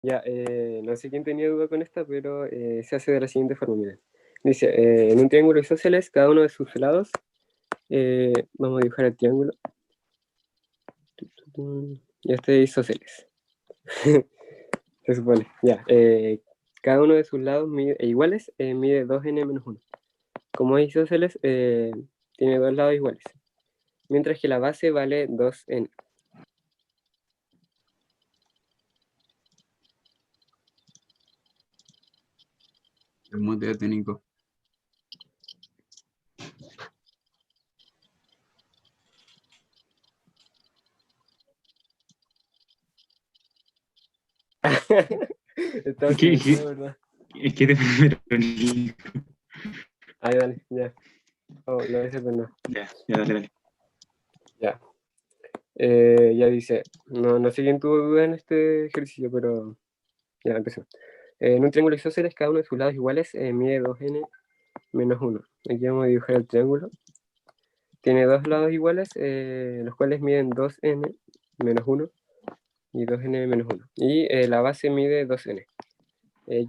Ya, no sé quién tenía duda con esta, pero se hace de la siguiente forma, miren. Dice, en un triángulo isósceles, cada uno de sus lados, vamos a dibujar el triángulo. Y este es isósceles. Se supone, ya. Cada uno de sus lados iguales mide 2n menos 1. Como es isósceles, tiene dos lados iguales. Mientras que la base vale 2n. Es muy técnico. Estaba ¿Qué, silenciado, ¿verdad? qué te Ahí, dale, ya. Oh, lo voy a hacer de nuevo. Ya, ya, dale, dale. Ya. Ya dice, no sé quién tuvo duda en este ejercicio, pero ya empezó. En un triángulo isósceles, cada uno de sus lados iguales mide 2n menos 1. Aquí vamos a dibujar el triángulo. Tiene dos lados iguales, los cuales miden 2n menos 1 y 2n menos 1. Y la base mide 2n.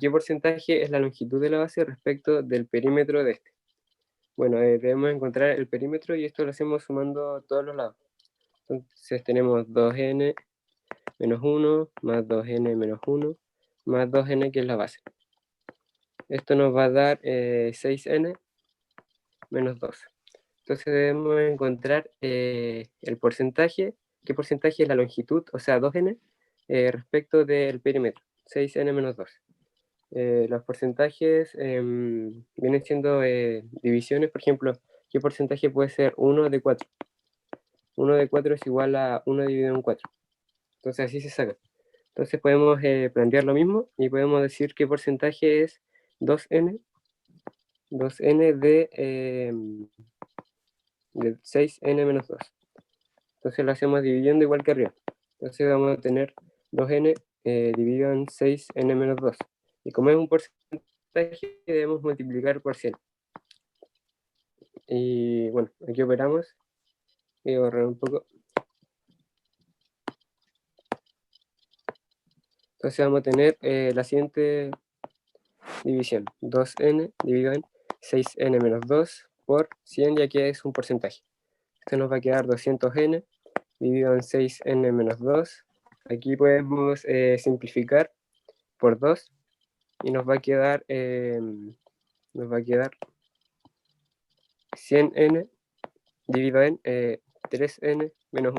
¿Qué porcentaje es la longitud de la base respecto del perímetro de este? Bueno, debemos encontrar el perímetro y esto lo hacemos sumando todos los lados. Entonces tenemos 2n menos 1 más 2n menos 1 más 2n, que es la base. Esto nos va a dar 6n menos 2. Entonces debemos encontrar el porcentaje, qué porcentaje es la longitud, o sea, 2n, respecto del perímetro, 6n menos 2. Los porcentajes vienen siendo divisiones, por ejemplo, ¿qué porcentaje puede ser 1 de 4? 1 de 4 es igual a 1 dividido en 4. Entonces así se saca. Entonces podemos plantear lo mismo y podemos decir qué porcentaje es 2n, 2n de 6n menos 2. Entonces lo hacemos dividiendo igual que arriba. Entonces vamos a tener 2n dividido en 6n menos 2. Y como es un porcentaje, debemos multiplicar por 100. Y bueno, aquí operamos. Voy a borrar un poco. Entonces vamos a tener la siguiente división. 2n dividido en 6n menos 2 por 100, ya que es un porcentaje. Esto nos va a quedar 200n dividido en 6n menos 2. Aquí podemos simplificar por 2 y nos va a quedar 100n dividido en 3n menos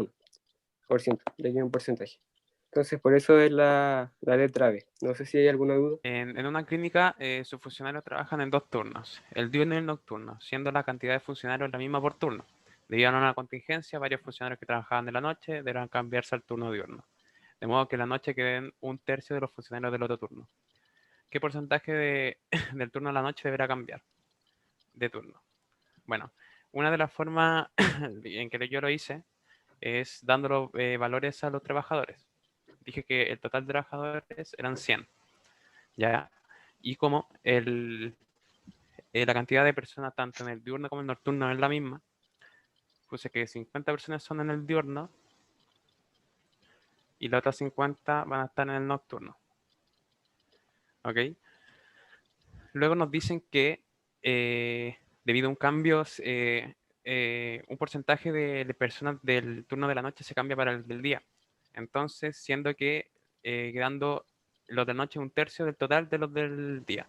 1%, de aquí un porcentaje. Entonces por eso es la letra B. No sé si hay alguna duda. En una clínica, sus funcionarios trabajan en dos turnos, el diurno y el nocturno, siendo la cantidad de funcionarios la misma por turno. Debido a una contingencia, varios funcionarios que trabajaban de la noche deberán cambiarse al turno diurno, de modo que en la noche queden un tercio de los funcionarios del otro turno. ¿Qué porcentaje del turno a la noche deberá cambiar de turno? Bueno, una de las formas en que yo lo hice es dando valores a los trabajadores. Dije que el total de trabajadores eran 100, ¿ya? Y como la cantidad de personas tanto en el diurno como en el nocturno es la misma, puse que 50 personas son en el diurno y las otras 50 van a estar en el nocturno. ¿Ok? Luego nos dicen que debido a un cambio, un porcentaje de personas del turno de la noche se cambia para el del día. Entonces, siendo que quedando los de noche un tercio del total de los del día.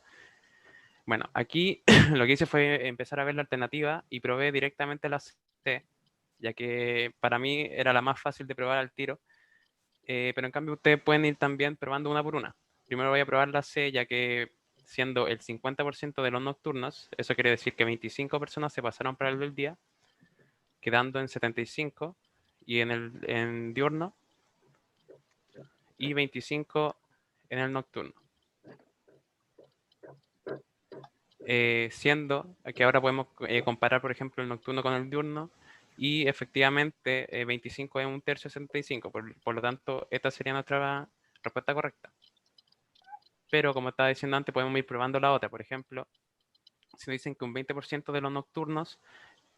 Bueno, aquí lo que hice fue empezar a ver la alternativa y probé directamente la C, ya que para mí era la más fácil de probar al tiro. Pero en cambio ustedes pueden ir también probando una por una. Primero voy a probar la C, ya que siendo el 50% de los nocturnos, eso quiere decir que 25 personas se pasaron para el del día, quedando en 75, y en diurno, y 25 en el nocturno. Siendo que ahora podemos comparar, por ejemplo, el nocturno con el diurno, y efectivamente 25 es un tercio de 75, por lo tanto, esta sería nuestra respuesta correcta. Pero como estaba diciendo antes, podemos ir probando la otra. Por ejemplo, si nos dicen que un 20% de los nocturnos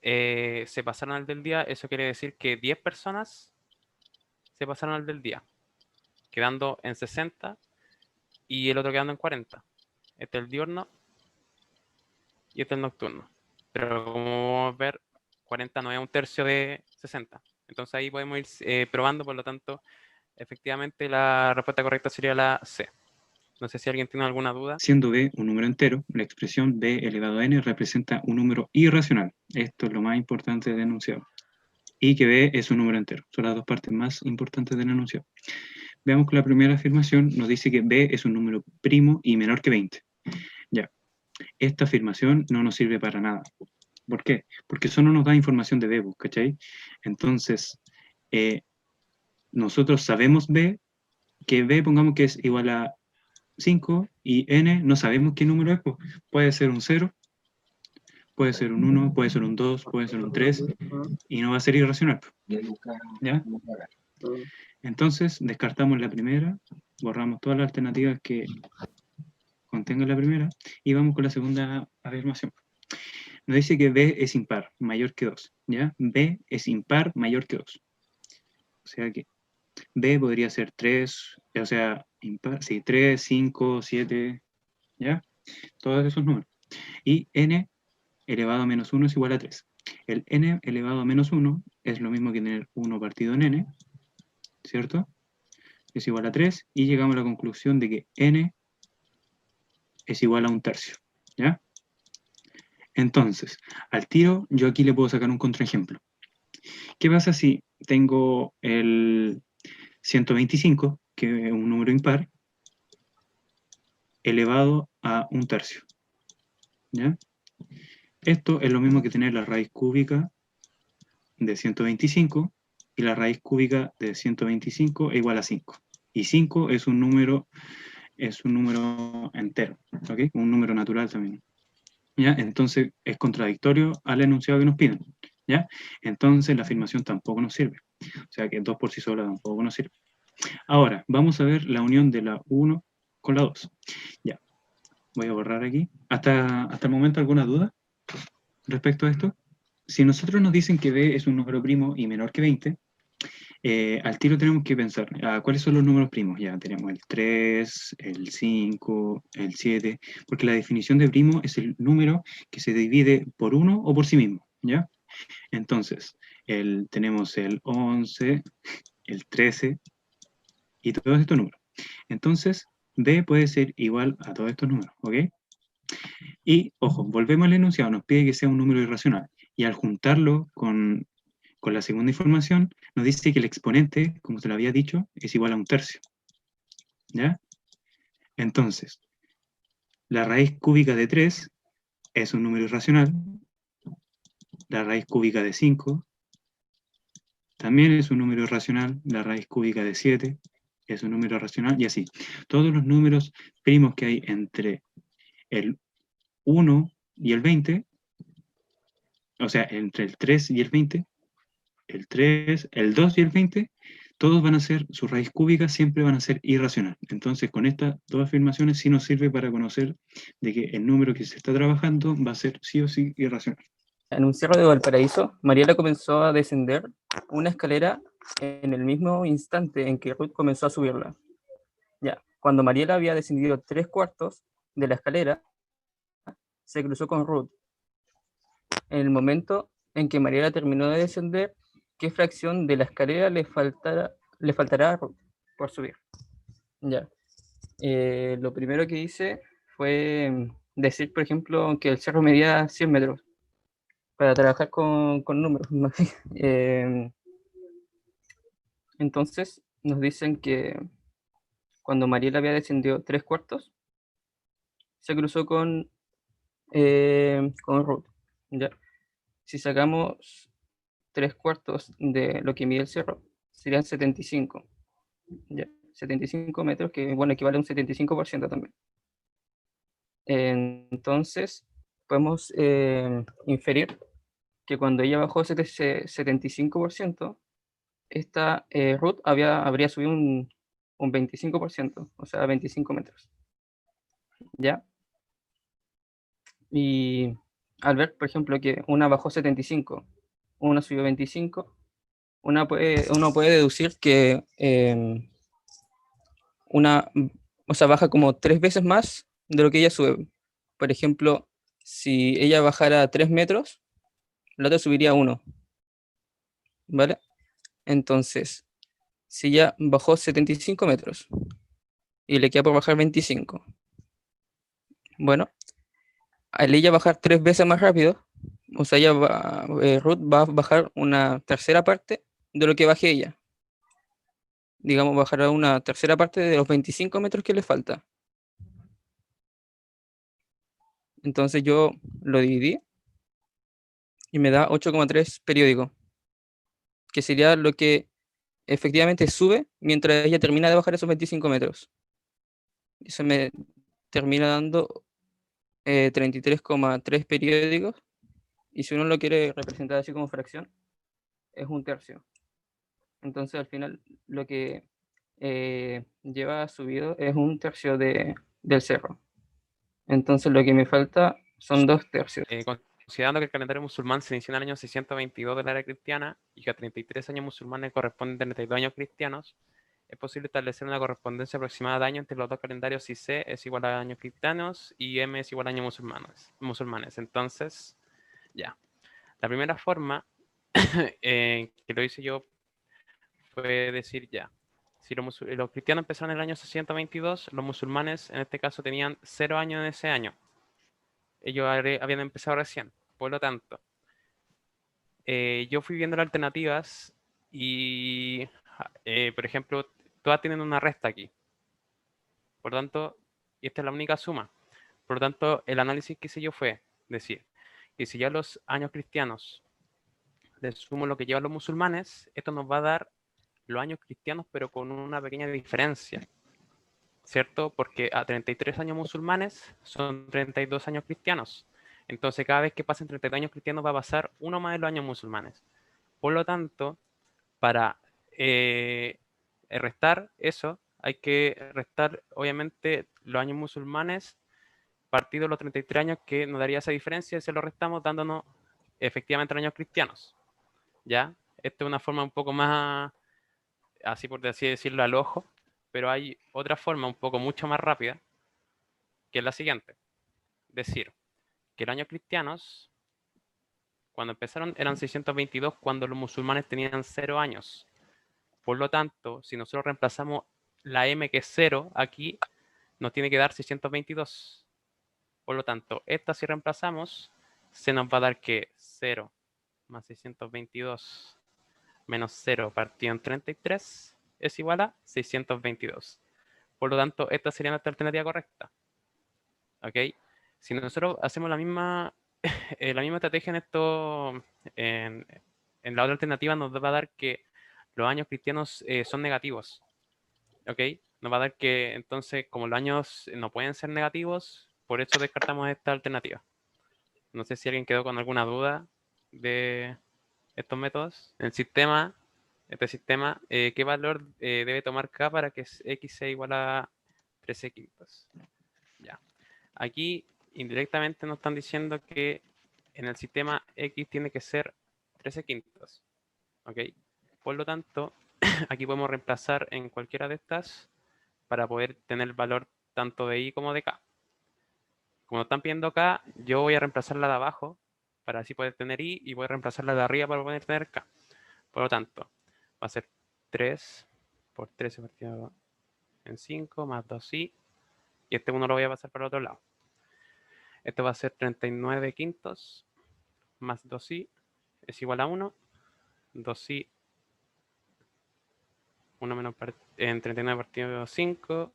se pasaron al del día, eso quiere decir que 10 personas se pasaron al del día, quedando en 60, y el otro quedando en 40. Este es el diurno y este es el nocturno. Pero como vamos a ver, 40 no es un tercio de 60. Entonces ahí podemos ir probando, por lo tanto, efectivamente la respuesta correcta sería la C. No sé si alguien tiene alguna duda. Siendo b un número entero, la expresión b elevado a n representa un número irracional. Esto es lo más importante del enunciado. Y que b es un número entero. Son las dos partes más importantes del enunciado. Veamos que la primera afirmación nos dice que b es un número primo y menor que 20. Ya. Esta afirmación no nos sirve para nada. ¿Por qué? Porque eso no nos da información de b, ¿cachai? Entonces, nosotros sabemos b, que b pongamos que es igual a 5 y n no sabemos qué número es, pues. Puede ser un 0, puede ser un 1, puede ser un 2, puede ser un 3 y no va a ser irracional, pues. ¿Ya? Entonces descartamos la primera, borramos todas las alternativas que contenga la primera y vamos con la segunda afirmación. Nos dice que b es impar, mayor que 2, ¿ya? b es impar mayor que 2. O sea que b podría ser 3, o sea, impar, sí, 3, 5, 7, ¿ya? Todos esos números. Y n elevado a menos 1 es igual a 3. El n elevado a menos 1 es lo mismo que tener 1 partido en n, ¿cierto? Es igual a 3 y llegamos a la conclusión de que n es igual a un tercio, ¿ya? Entonces, al tiro, yo aquí le puedo sacar un contraejemplo. ¿Qué pasa si tengo el 125, que es un número impar, elevado a un tercio? ¿Ya? Esto es lo mismo que tener la raíz cúbica de 125 y la raíz cúbica de 125 es igual a 5. Y 5 es un número entero, ¿ok? Un número natural también. ¿Ya? Entonces es contradictorio al enunciado que nos piden, ¿ya? Entonces la afirmación tampoco nos sirve. O sea que 2 por sí sola tampoco nos sirve. Ahora, vamos a ver la unión de la 1 con la 2. Ya, voy a borrar aquí. ¿Hasta el momento alguna duda respecto a esto? Si nosotros nos dicen que b es un número primo y menor que 20, al tiro tenemos que pensar, ¿cuáles son los números primos? Ya tenemos el 3, el 5, el 7, porque la definición de primo es el número que se divide por uno o por sí mismo, ¿ya? Entonces, tenemos el 11, el 13 y todos estos números. Entonces, b puede ser igual a todos estos números, ¿ok? Y, ojo, volvemos al enunciado, nos pide que sea un número irracional, y al juntarlo con la segunda información, nos dice que el exponente, como se lo había dicho, es igual a un tercio. ¿Ya? Entonces, la raíz cúbica de 3 es un número irracional. La raíz cúbica de 5 también es un número irracional. La raíz cúbica de 7 es un número irracional, y así. Todos los números primos que hay entre el 1 y el 20, o sea, entre el 3 y el 20, el 3, el 2 y el 20, todos van a ser, su raíz cúbica siempre van a ser irracional. Entonces, con estas dos afirmaciones sí nos sirve para conocer de que el número que se está trabajando va a ser sí o sí irracional. En un cerro de Valparaíso, Mariela comenzó a descender una escalera en el mismo instante en que Ruth comenzó a subirla. Ya, cuando Mariela había descendido 3/4 de la escalera, se cruzó con Ruth. En el momento en que Mariela terminó de descender, ¿qué fracción de la escalera le faltará a Ruth por subir? Ya. Lo primero que hice fue decir, por ejemplo, que el cerro medía 100 metros para trabajar con números. Entonces nos dicen que cuando Mariela había descendido 3/4, se cruzó con Ruth. ¿Ya? Si sacamos 3/4 de lo que mide el cerro, serían 75. ¿Ya? 75 metros, que bueno, equivale a un 75% también. Entonces, podemos inferir que cuando ella bajó ese 75%, esta Ruth habría subido un 25%, o sea, 25 metros. ¿Ya? Y al ver, por ejemplo, que una bajó 75, una subió 25, uno puede deducir que una o sea, baja como 3 veces más de lo que ella sube. Por ejemplo, si ella bajara 3 metros, la otra subiría 1, ¿vale? Entonces, si ella bajó 75 metros y le queda por bajar 25, bueno, al ella bajar 3 veces más rápido, o sea, Ruth va a bajar una tercera parte de lo que baje ella. Digamos, bajará una tercera parte de los 25 metros que le falta. Entonces yo lo dividí y me da 8,3 periódico, que sería lo que efectivamente sube mientras ella termina de bajar esos 25 metros. Eso me termina dando 33,3 periódicos, y si uno lo quiere representar así como fracción, es un tercio. Entonces al final lo que lleva subido es un tercio del cerro. Entonces lo que me falta son 2 tercios. Considerando que el calendario musulmán se inició en el año 622 de la era cristiana y que a 33 años musulmanes corresponden 32 años cristianos, es posible establecer una correspondencia aproximada de años entre los dos calendarios si C es igual a años cristianos y M es igual a años musulmanes. Entonces, ya. La primera forma que lo hice yo fue decir ya. Si los cristianos empezaron en el año 622, los musulmanes en este caso tenían 0 años en ese año. Ellos habían empezado recién. Por lo tanto, yo fui viendo las alternativas y, por ejemplo, todas tienen una resta aquí. Por lo tanto, y esta es la única suma. Por lo tanto, el análisis que hice yo fue decir que si ya los años cristianos le sumo lo que llevan los musulmanes, esto nos va a dar los años cristianos, pero con una pequeña diferencia, ¿cierto? Porque a 33 años musulmanes son 32 años cristianos. Entonces, cada vez que pasen 32 años cristianos va a pasar uno más de los años musulmanes. Por lo tanto, para restar eso, hay que restar, obviamente, los años musulmanes partido los 33 años, que nos daría esa diferencia, y se lo restamos dándonos efectivamente los años cristianos. ¿Ya? Esta es una forma un poco más, así por así decirlo, al ojo, pero hay otra forma un poco mucho más rápida, que es la siguiente. Decir que los años cristianos, cuando empezaron, eran 622 cuando los musulmanes tenían 0 años. Por lo tanto, si nosotros reemplazamos la M, que es 0, aquí, nos tiene que dar 622. Por lo tanto, esta si reemplazamos, se nos va a dar que 0 más 622 menos 0 partido en 33 es igual a 622. Por lo tanto, esta sería nuestra alternativa correcta. ¿Ok? Si nosotros hacemos la misma estrategia en esto, en la otra alternativa nos va a dar que los años cristianos son negativos. ¿Ok? Nos va a dar que entonces, como los años no pueden ser negativos, por eso descartamos esta alternativa. No sé si alguien quedó con alguna duda de estos métodos. El sistema, este sistema, ¿qué valor debe tomar K para que X sea igual a 13 quintos? Ya. Aquí indirectamente nos están diciendo que en el sistema X tiene que ser 13 quintos. ¿Ok? Por lo tanto, aquí podemos reemplazar en cualquiera de estas para poder tener el valor tanto de Y como de K. Como están pidiendo acá, yo voy a reemplazar la de abajo para así poder tener Y, y voy a reemplazar la de arriba para poder tener K. Por lo tanto, va a ser 3 por 13 partido en 5 más 2i. Y este 1 lo voy a pasar para el otro lado. Esto va a ser 39 quintos más 2i es igual a 1. 2i, 1 menos en 39 partido 5.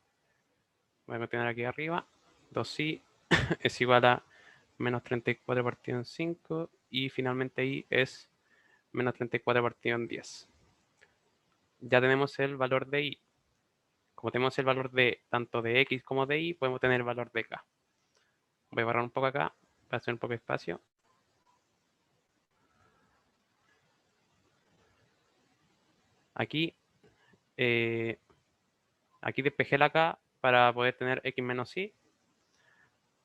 Voy a continuar aquí arriba. 2i es igual a menos 34 partido en 5. Y finalmente i es menos 34 partido en 10. Ya tenemos el valor de y. Como tenemos el valor de tanto de x como de y, podemos tener el valor de k. Voy a borrar un poco acá para hacer un poco de espacio. Aquí, aquí despejé la k para poder tener x menos y.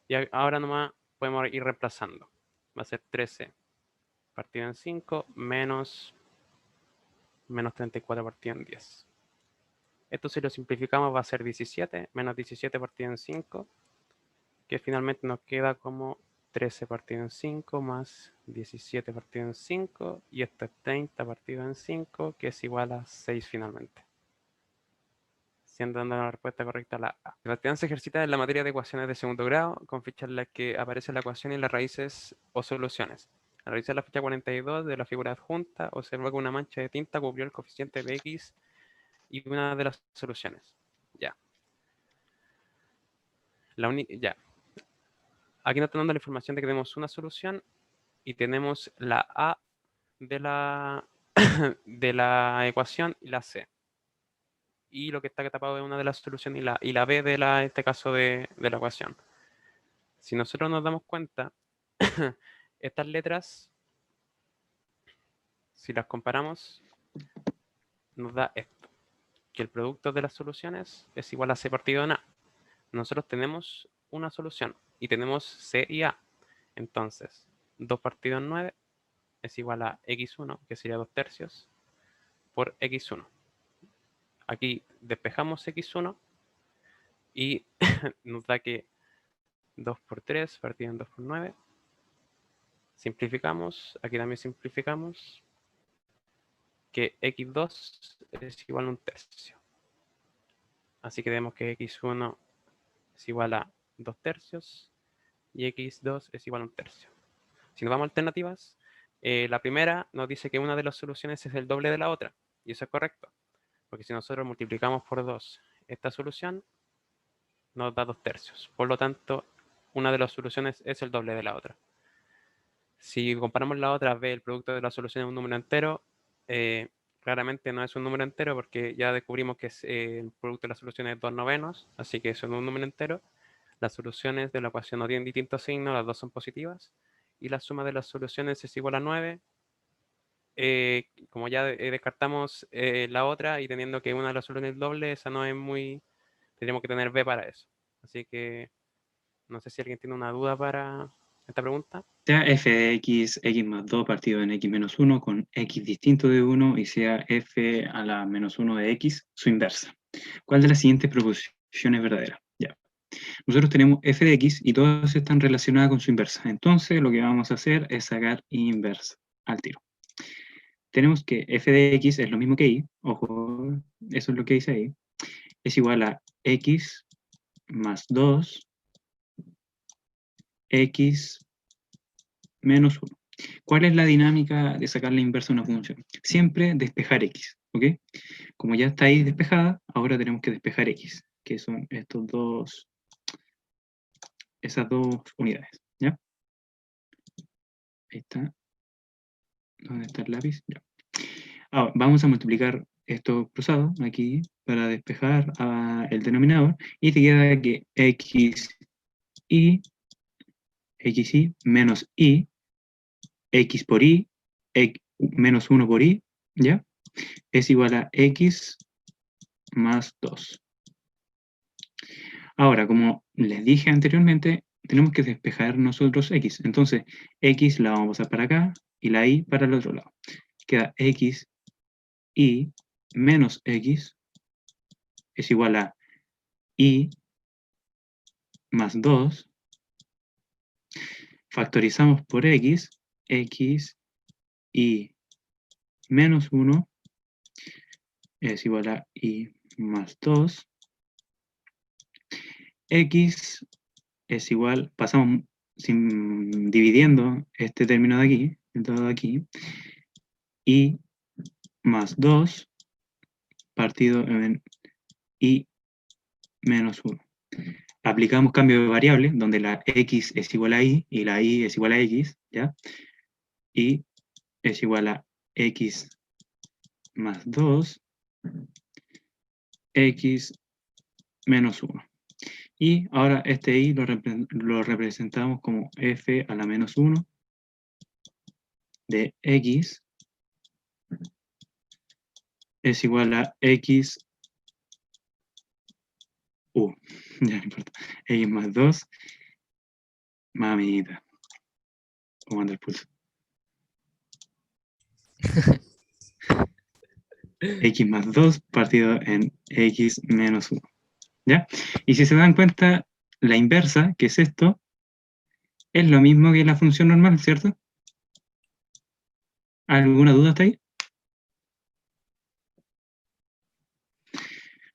Y ahora nomás podemos ir reemplazando. Va a ser 13 partido en 5 menos 34 partido en 10. Esto si lo simplificamos va a ser 17, menos 17 partido en 5, que finalmente nos queda como 13 partido en 5 más 17 partido en 5, y esto es 30 partido en 5, que es igual a 6 finalmente. Siendo dando la respuesta correcta la A. La actividad se ejercita en la materia de ecuaciones de segundo grado, con fichas en las que aparece la ecuación y las raíces o soluciones. Al revisar la ficha 42 de la figura adjunta, observa que una mancha de tinta cubrió el coeficiente de X y una de las soluciones. Ya. Ya. Aquí nos está dando la información de que tenemos una solución y tenemos la A de la, de la ecuación y la C. Y lo que está tapado es una de las soluciones y la B en este caso de la ecuación. Si nosotros nos damos cuenta, estas letras, si las comparamos, nos da esto, que el producto de las soluciones es igual a C partido en A. Nosotros tenemos una solución y tenemos C y A. Entonces, 2 partido en 9 es igual a X1, que sería 2 tercios, por X1. Aquí despejamos X1 y nos da que 2 por 3 partido en 2 por 9. Simplificamos, aquí también simplificamos, que X2 es igual a 1 tercio. Así que vemos que X1 es igual a 2 tercios y X2 es igual a 1 tercio. Si nos vamos a alternativas, la primera nos dice que una de las soluciones es el doble de la otra, y eso es correcto, porque si nosotros multiplicamos por 2 esta solución, nos da 2 tercios. Por lo tanto, una de las soluciones es el doble de la otra. Si comparamos la otra, ve el producto de la solución es un número entero, claramente no es un número entero porque ya descubrimos que el producto de la solución es 2 novenos, así que eso no es un número entero. Las soluciones de la ecuación no tienen distintos signos, las dos son positivas, y la suma de las soluciones es igual a 9. Como ya descartamos la otra y teniendo que una de las soluciones es doble, esa no es muy... Tendríamos que tener B para eso. Así que no sé si alguien tiene una duda para esta pregunta. Sea f de x, x más 2 partido en x menos 1 con x distinto de 1 y sea f a la menos 1 de x, su inversa. ¿Cuál de las siguientes proposiciones es verdadera? Ya. Nosotros tenemos f de x y todas están relacionadas con su inversa. Entonces lo que vamos a hacer es sacar inversa al tiro. Tenemos que f de x es lo mismo que y, ojo, eso es lo que dice ahí, es igual a x más 2 x menos 1. ¿Cuál es la dinámica de sacar la inversa de una función? Siempre despejar x, ¿ok? Como ya está ahí despejada, ahora tenemos que despejar x, que son esas dos unidades, ¿ya? Ahí está. ¿Dónde está el lápiz? Ya. Ahora, vamos a multiplicar esto cruzado aquí para despejar el denominador y te queda que xy menos y, x por y, menos 1 por y, ¿ya? Es igual a x más 2. Ahora, como les dije anteriormente, tenemos que despejar nosotros x. Entonces, x la vamos a pasar para acá y la y para el otro lado. Queda x y menos x es igual a y más 2. Factorizamos por x y menos 1 es igual a y más 2. X es igual, pasamos dividiendo este término de aquí, todo aquí, y más 2 partido en y menos 1. Aplicamos cambio de variable, donde la x es igual a y la y es igual a x, ¿ya? Y es igual a x más 2, x menos 1. Y ahora este y lo representamos como f a la menos 1 de x es igual a x u. Ya no importa. X más 2, mamita. ¿Cómo anda el pulso? x más 2 partido en x menos 1. ¿Ya? Y si se dan cuenta, la inversa, que es esto, es lo mismo que la función normal, ¿cierto? ¿Alguna duda hasta ahí?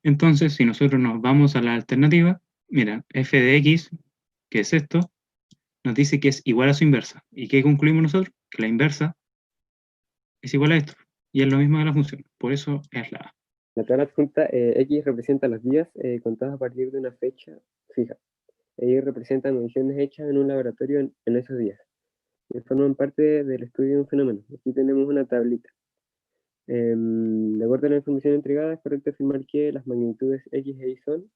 Entonces, si nosotros nos vamos a la alternativa, mira, f de x, que es esto, nos dice que es igual a su inversa. ¿Y qué concluimos nosotros? Que la inversa es igual a esto. Y es lo mismo que la función. Por eso es la A. La tabla adjunta, X representa los días contados a partir de una fecha fija. Y representa mediciones hechas en un laboratorio en esos días. Y forman parte del estudio de un fenómeno. Aquí tenemos una tablita. De acuerdo a la información entregada, es correcto afirmar que las magnitudes X e Y son,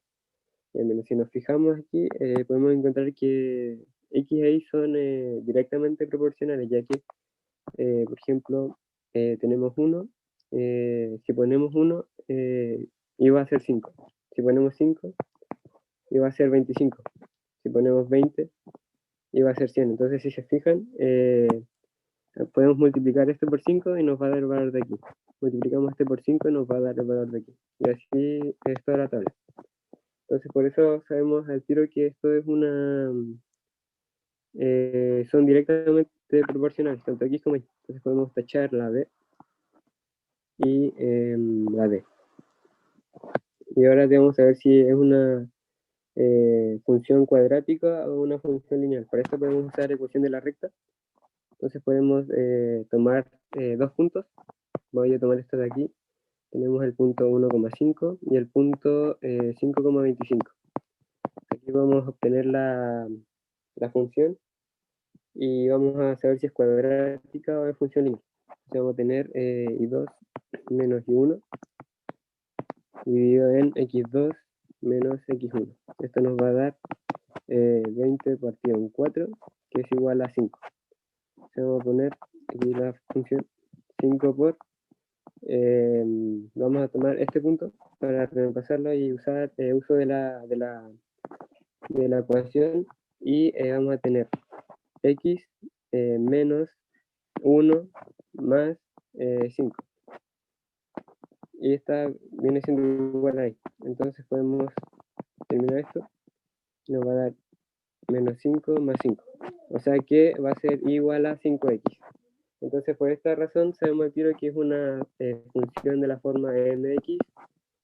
si nos fijamos aquí, podemos encontrar que X e Y son directamente proporcionales, ya que, por ejemplo, tenemos 1, si ponemos 1, iba a ser 5. Si ponemos 5, iba a ser 25. Si ponemos 20, iba a ser 100. Entonces, si se fijan, podemos multiplicar esto por 5 y nos va a dar el valor de aquí. Multiplicamos este por 5 y nos va a dar el valor de aquí. Y así es toda la tabla. Entonces, por eso sabemos al tiro que esto es son directamente proporcionales, tanto X como Y. Entonces podemos tachar la B y la D. Y ahora vamos a ver si es una función cuadrática o una función lineal. Para esto podemos usar la ecuación de la recta. Entonces podemos tomar dos puntos. Voy a tomar esto de aquí. Tenemos el punto 1,5 y el punto 5,25. Aquí vamos a obtener la función y vamos a saber si es cuadrática o es función lineal. Entonces vamos a tener y2 menos y1 dividido en x2 menos x1. Esto nos va a dar 20 partido en 4, que es igual a 5. Entonces vamos a poner aquí la función 5 por, vamos a tomar este punto para reemplazarlo y usar uso de la ecuación y vamos a tener x menos 1 más 5. Y esta viene siendo igual a y. Entonces podemos terminar esto. Nos va a dar menos 5 más 5. O sea que va a ser igual a 5x. Entonces por esta razón sabemos al tiro que es una función de la forma mx,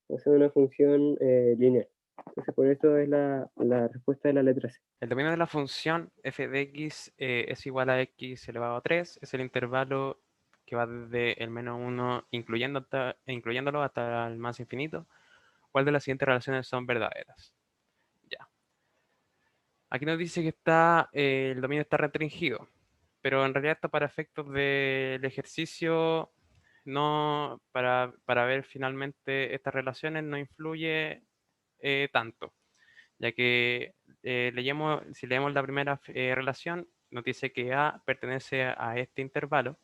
o sea una función lineal. Entonces por eso es la respuesta de la letra C. El dominio de la función f de x es igual a x elevado a 3. Es el intervalo que va desde el menos 1, incluyéndolo hasta el más infinito. ¿Cuál de las siguientes relaciones son verdaderas? Ya. Aquí nos dice que el dominio está restringido, pero en realidad está para efectos del ejercicio, no para ver finalmente estas relaciones no influye tanto, ya que si leemos la primera relación, nos dice que A pertenece a este intervalo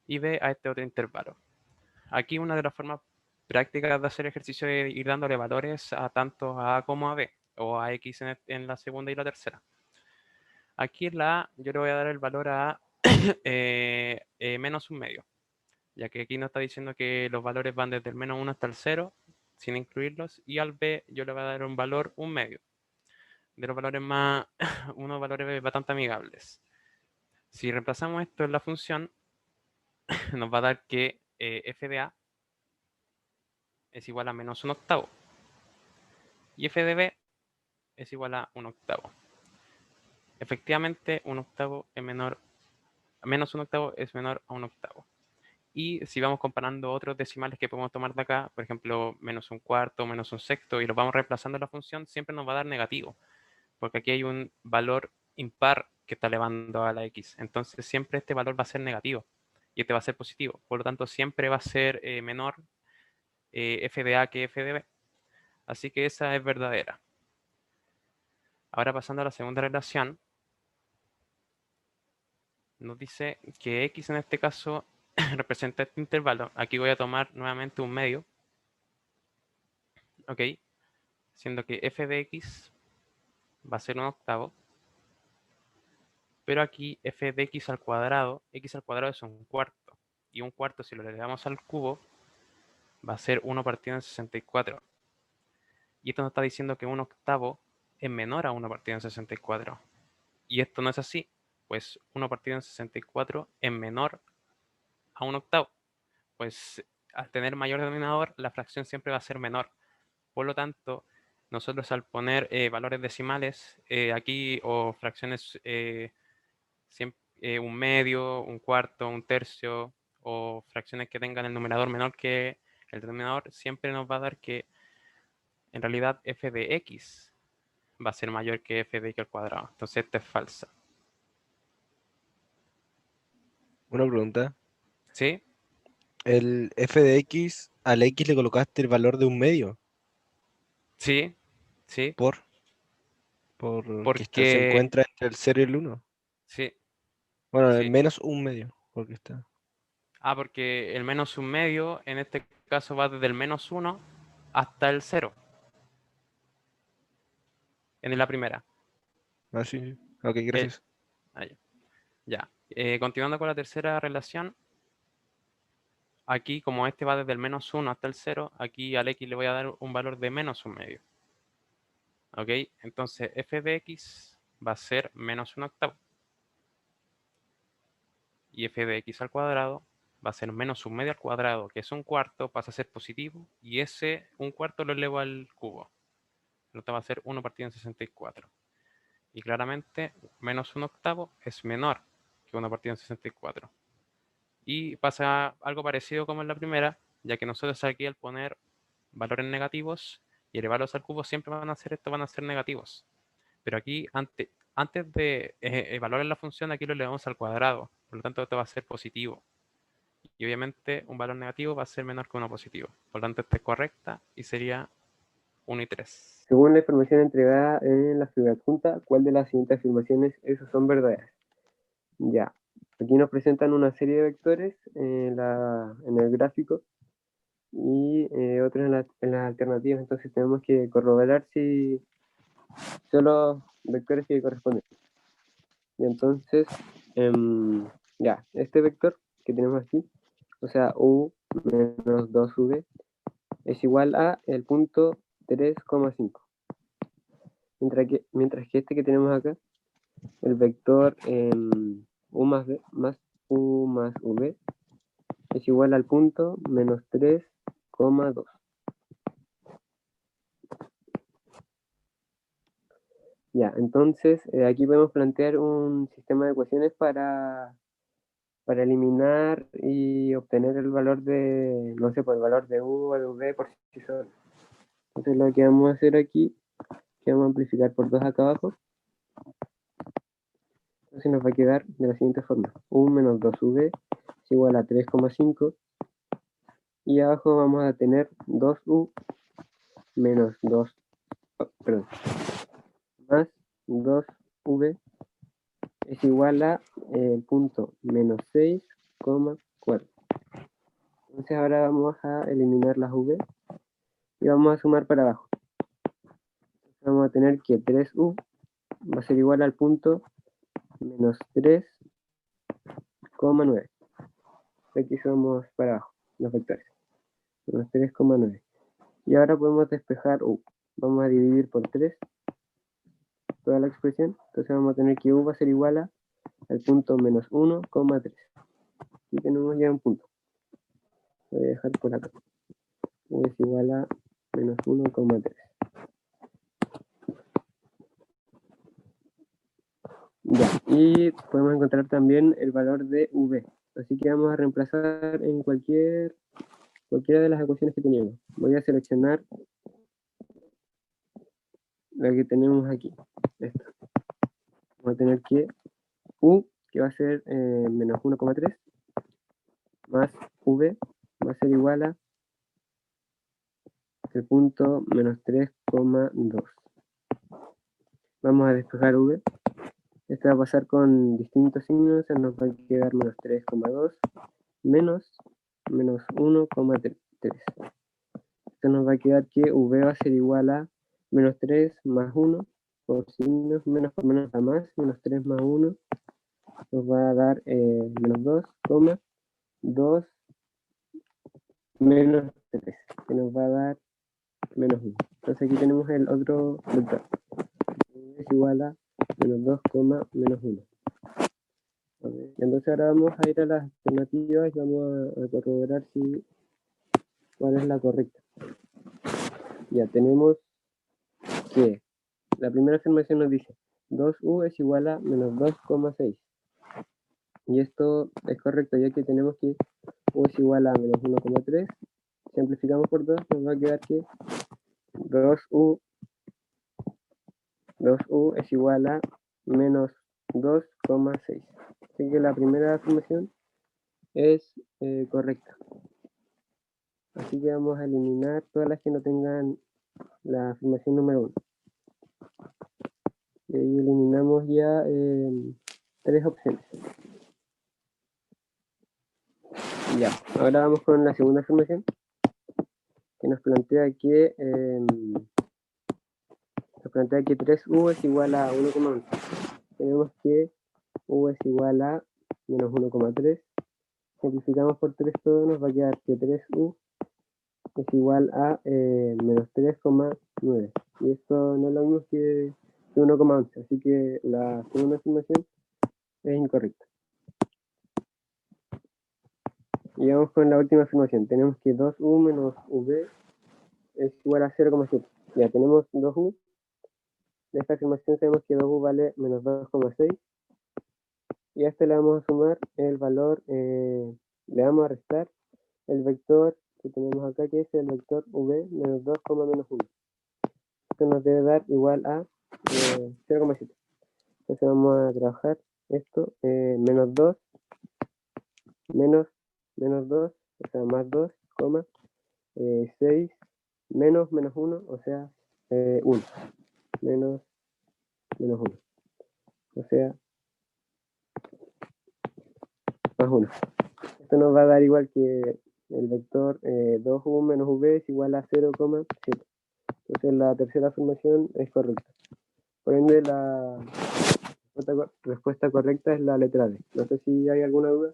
y B a este otro intervalo. Aquí una de las formas prácticas de hacer ejercicio es ir dándole valores a tanto a A como a B, o a X en la segunda y la tercera. Aquí en la A yo le voy a dar el valor a menos un medio, ya que aquí nos está diciendo que los valores van desde el menos 1 hasta el 0, sin incluirlos, y al B yo le voy a dar un valor un medio, de los valores más, unos valores bastante amigables. Si reemplazamos esto en la función, nos va a dar que f de A es igual a menos un octavo, y f de B es igual a un octavo. Efectivamente, un octavo es menos un octavo es menor a un octavo. Y si vamos comparando otros decimales que podemos tomar de acá, por ejemplo, menos un cuarto, menos un sexto, y los vamos reemplazando en la función, siempre nos va a dar negativo, porque aquí hay un valor impar que está elevando a la x. Entonces siempre este valor va a ser negativo y este va a ser positivo. Por lo tanto, siempre va a ser menor f de A que f de B. Así que esa es verdadera. Ahora pasando a la segunda relación, nos dice que x en este caso representa este intervalo. Aquí voy a tomar nuevamente un medio. Ok, siendo que f de x va a ser un octavo, pero aquí f de x al cuadrado es un cuarto, y un cuarto si lo elevamos al cubo va a ser 1 partido en 64. Y esto nos está diciendo que 1 octavo es menor a 1 partido en 64. Y esto no es así, pues 1 partido en 64 es menor a 1 octavo. Pues al tener mayor denominador, la fracción siempre va a ser menor. Por lo tanto, nosotros al poner valores decimales aquí o fracciones, un medio, un cuarto, un tercio, o fracciones que tengan el numerador menor que el denominador, siempre nos va a dar que en realidad f de x va a ser mayor que f de x al cuadrado. Entonces esta es falsa. Una pregunta. ¿Sí? El f de x, al x le colocaste el valor de un medio. Sí, sí, Porque se porque encuentra entre el 0 y el 1. sí, Bueno, el sí. menos un medio, porque está. Porque el menos un medio en este caso va desde el menos 1 hasta el 0 en la primera. Ah, sí, sí. Ok, Eh, gracias. ya. Continuando con la tercera relación, aquí como este va desde el menos 1 hasta el 0, aquí al x le voy a dar un valor de menos un medio. ¿Ok? Entonces f de x va a ser menos un octavo. Y f de x al cuadrado va a ser menos un medio al cuadrado, que es un cuarto, pasa a ser positivo, y ese un cuarto lo elevo al cubo. Esto va a ser 1 partido en 64. Y claramente menos un octavo es menor que 1 partido en 64. Y pasa algo parecido como en la primera, ya que nosotros aquí al poner valores negativos y elevarlos al cubo siempre van a ser esto, van a ser negativos. Pero aquí antes de evaluar la función, aquí lo elevamos al cuadrado. Por lo tanto, esto va a ser positivo. Y obviamente un valor negativo va a ser menor que uno positivo. Por lo tanto, esta es correcta y sería 1 y 3. Según la información entregada en la figura adjunta, ¿cuál de las siguientes afirmaciones esas son verdaderas? Ya, aquí nos presentan una serie de vectores en el gráfico y otros en las alternativas, entonces tenemos que corroborar si son los vectores que corresponden. Y entonces, ya, este vector que tenemos aquí, o sea, u menos 2v, es igual a el punto 3,5. Mientras que este que tenemos acá, el vector u más v más u más v, es igual al punto menos 3,2. Ya, entonces aquí podemos plantear un sistema de ecuaciones para eliminar y obtener el valor de, no sé, por el valor de u o de v por sí solo. Entonces lo que vamos a hacer aquí, que vamos a amplificar por 2 acá abajo, entonces nos va a quedar de la siguiente forma. U menos 2v es igual a 3,5 y abajo vamos a tener 2u menos 2, perdón, más 2v es igual a el punto menos 6,4. Entonces ahora vamos a eliminar las v y vamos a sumar para abajo. Vamos a tener que 3u va a ser igual al punto menos 3,9. Aquí sumamos para abajo los vectores. Menos 3,9. Y ahora podemos despejar u. Vamos a dividir por 3 toda la expresión. Entonces vamos a tener que u va a ser igual al punto menos 1,3. Y tenemos ya un punto. Lo voy a dejar por acá. U es igual a menos 1,3. Ya, y podemos encontrar también el valor de v. Así que vamos a reemplazar en cualquiera de las ecuaciones que teníamos. Voy a seleccionar la que tenemos aquí. Esta. Vamos a tener que u, que va a ser menos 1,3, más v, va a ser igual a el punto menos 3,2. Vamos a despejar v. Esto va a pasar con distintos signos, se nos va a quedar menos 3,2 menos 1,3. Esto nos va a quedar que v va a ser igual a menos 3 más 1 por signos, menos por menos a más, menos 3 más 1 nos va a dar menos 2, menos 3, que nos va a dar menos 1. Entonces aquí tenemos el otro vector. Es igual a menos 2, menos 1. Okay. Entonces ahora vamos a ir a las alternativas y vamos a corroborar cuál es la correcta. Ya tenemos que la primera afirmación nos dice 2u es igual a menos 2,6. Y esto es correcto, ya que tenemos que u es igual a menos 1,3. Si amplificamos por 2, nos va a quedar que 2u es igual a menos 2,6. Así que la primera afirmación es correcta. Así que vamos a eliminar todas las que no tengan la afirmación número 1. Y ahí eliminamos ya 3 opciones. Ya, ahora vamos con la segunda afirmación, que nos plantea que 3u es igual a 1,11. Tenemos que u es igual a menos 1,3. Simplificamos por 3 todo, nos va a quedar que 3u es igual a menos 3,9. Y esto no es lo mismo que 1,11, así que la segunda afirmación es incorrecta. Y vamos con la última afirmación. Tenemos que 2u menos v es igual a 0,7. Ya tenemos 2u. De esta afirmación sabemos que 2u vale menos 2,6. Y a este le vamos a sumar el valor, le vamos a restar el vector que tenemos acá, que es el vector v menos 2, menos 1. Esto nos debe dar igual a 0,7. Entonces vamos a trabajar esto, menos 2, menos 2, o sea, más 2, 6, menos 1, o sea, 1, menos 1, o sea, más 1. Esto nos va a dar igual que el vector 2u menos v es igual a 0,7. Entonces la tercera afirmación es correcta. Por ende, la respuesta correcta es la letra D. No sé si hay alguna duda.